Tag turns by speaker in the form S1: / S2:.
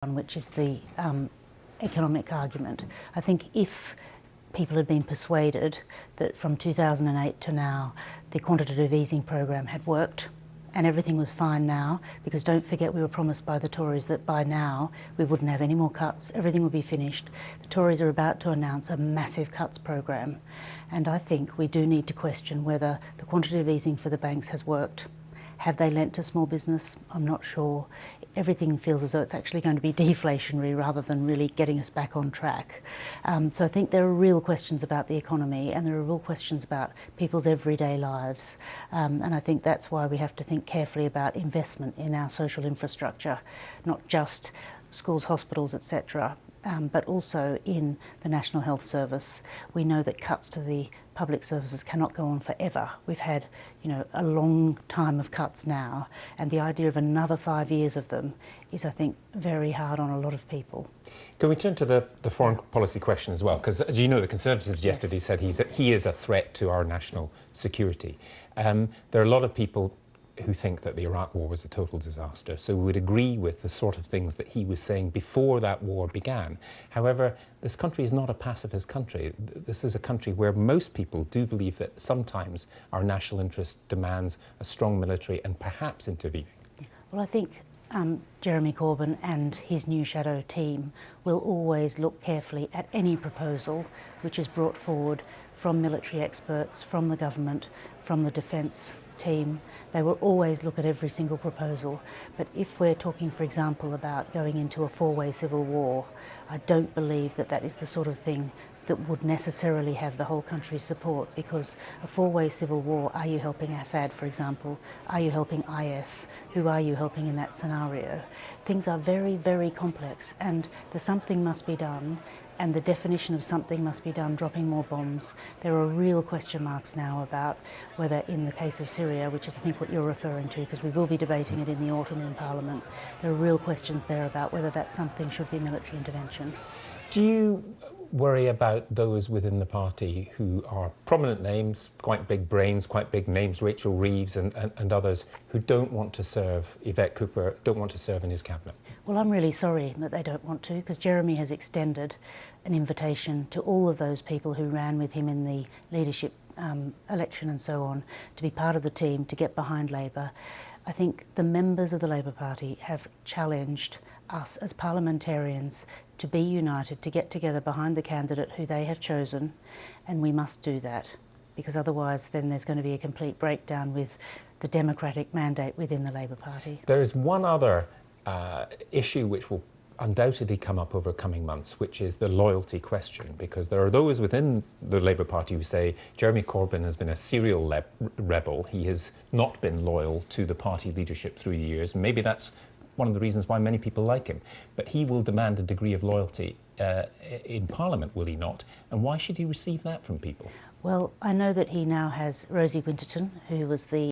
S1: which is the economic argument. I think if people had been persuaded that from 2008 to now the quantitative easing program had worked and everything was fine now, because don't forget we were promised by the Tories that by now we wouldn't have any more cuts, everything would be finished. The Tories are about to announce a massive cuts program, and I think we do need to question whether the quantitative easing for the banks has worked. Have they lent to small business? I'm not sure. Everything feels as though it's actually going to be deflationary rather than really getting us back on track. So I think there are real questions about the economy, and there are real questions about people's everyday lives. And I think that's why we have to think carefully about investment in our social infrastructure, not just schools, hospitals, etc., but also in the National Health Service. We know that cuts to the public services cannot go on forever. We've had, a long time of cuts now, and the idea of another 5 years of them is, I think, very hard on a lot of people.
S2: Can we turn to the foreign policy question as well? Because, as you know, the Conservatives yesterday said he is a threat to our national security. There are a lot of people who think that the Iraq war was a total disaster, so we would agree with the sort of things that he was saying before that war began. However, this country is not a pacifist country. This is a country where most people do believe that sometimes our national interest demands a strong military and perhaps intervening.
S1: Well, I think Jeremy Corbyn and his new shadow team will always look carefully at any proposal which is brought forward from military experts, from the government, from the defence team. They will always look at every single proposal. But if we're talking, for example, about going into a four-way civil war, I don't believe that that is the sort of thing that would necessarily have the whole country's support, because a four-way civil war, are you helping Assad, for example? Are you helping IS? Who are you helping in that scenario? Things are very, very complex, and the something must be done, and the definition of something must be done, dropping more bombs. There are real question marks now about whether, in the case of Syria, which is I think what you're referring to, because we will be debating it in the autumn in Parliament, there are real questions there about whether that something should be military intervention.
S2: Do you worry about those within the party who are prominent names, quite big brains, quite big names, Rachel Reeves and others, who don't want to serve, Yvette Cooper, don't want to serve in his cabinet?
S1: Well, I'm really sorry that they don't want to, because Jeremy has extended an invitation to all of those people who ran with him in the leadership election and so on, to be part of the team, to get behind Labour. I think the members of the Labour Party have challenged us as parliamentarians to be united, to get together behind the candidate who they have chosen, and we must do that, because otherwise then there's going to be a complete breakdown with the democratic mandate within the Labour Party.
S2: There is one other issue which will undoubtedly come up over coming months, which is the loyalty question, because there are those within the Labour Party who say Jeremy Corbyn has been a serial rebel. He has not been loyal to the party leadership through the years. Maybe that's one of the reasons why many people like him. But he will demand a degree of loyalty in Parliament, will he not? And why should he receive that from people?
S1: Well, I know that he now has Rosie Winterton, who was the